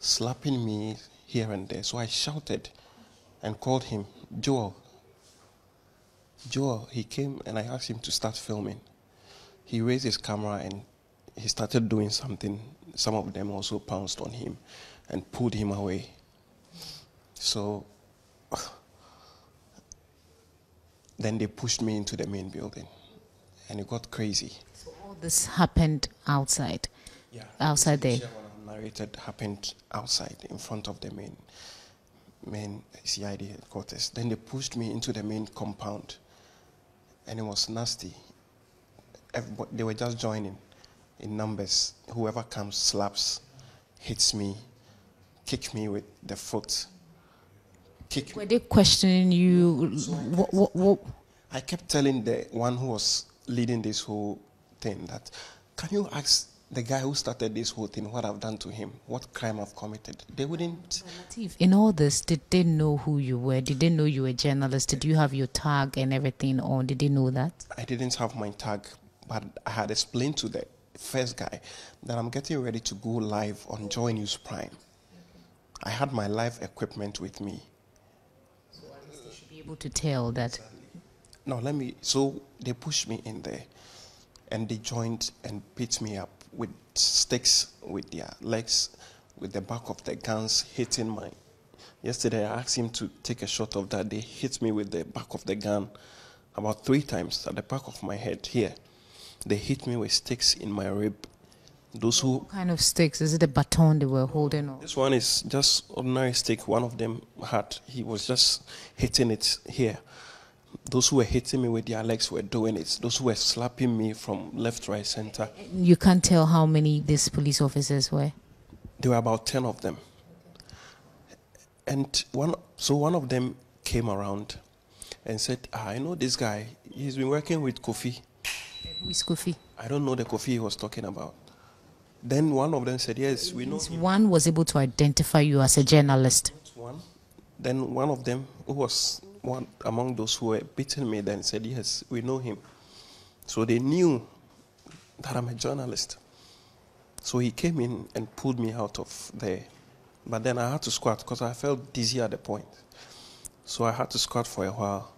slapping me here and there. So I shouted and called him, Joel. Joel, he came and I asked him to start filming. He raised his camera and he started doing something. Some of them also pounced on him and pulled him away. So then they pushed me into the main building and it got crazy. So all this happened outside? Yeah. Outside there? What I narrated happened outside in front of the main CID headquarters. Then they pushed me into the main compound and it was nasty. They were just joining in numbers. Whoever comes, slaps, hits me, kick me with the foot. Were they questioning you? So what? I kept telling the one who was leading this whole thing that, can you ask the guy who started this whole thing what I've done to him, what crime I've committed? They wouldn't. Latif, in all this, did they know who you were? Did they know you were a journalist? Did you have your tag and everything on? Did they know that? I didn't have my tag, but I had explained to the first guy that I'm getting ready to go live on JoyNews Prime. I had my live equipment with me. So at least they should be able to tell that. No, so they pushed me in there and they joined and beat me up with sticks, with their legs, with the back of the guns hitting my. Yesterday I asked him to take a shot of that. They hit me with the back of the gun about 3 times at the back of my head here. They hit me with sticks in my rib. What kind of sticks? Is it a baton they were holding? Or? This one is just ordinary stick. One of them he was just hitting it here. Those who were hitting me with their legs were doing it. Those who were slapping me from left, right, center. You can't tell how many these police officers were? There were about 10 of them. And one of them came around and said, I know this guy. He's been working with Kofi. Who is Kofi? I don't know the Kofi he was talking about. Then one of them said, yes, we know him. One was able to identify you as a journalist. Then one of them, who was one among those who were beating me, then said, yes, we know him. So they knew that I'm a journalist. So he came in and pulled me out of there. But then I had to squat because I felt dizzy at the point. So I had to squat for a while.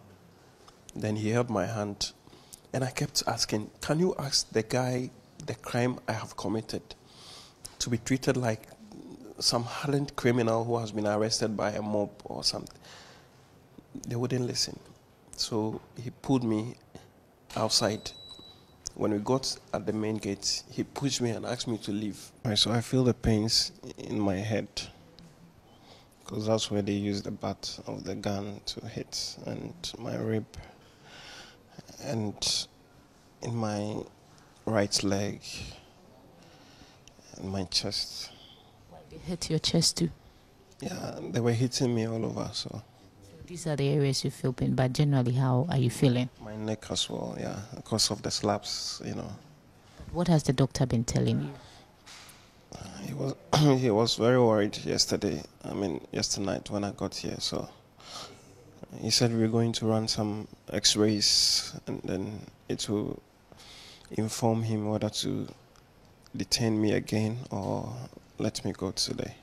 Then he held my hand. And I kept asking, can you ask the guy the crime I have committed to be treated like some hardened criminal who has been arrested by a mob or something? They wouldn't listen. So he pulled me outside. When we got at the main gate, he pushed me and asked me to leave. So I feel the pains in my head because that's where they used the butt of the gun to hit, and my rib, and in my right leg and my chest. Why they hit your chest too? Yeah, they were hitting me all over. So these are the areas you feel pain, but generally, how are you feeling? My neck as well, yeah, because of the slaps, What has the doctor been telling you? He was very worried yesterday. Yesterday night when I got here. So he said we're going to run some X-rays, and then it will inform him whether to detain me again or let me go today.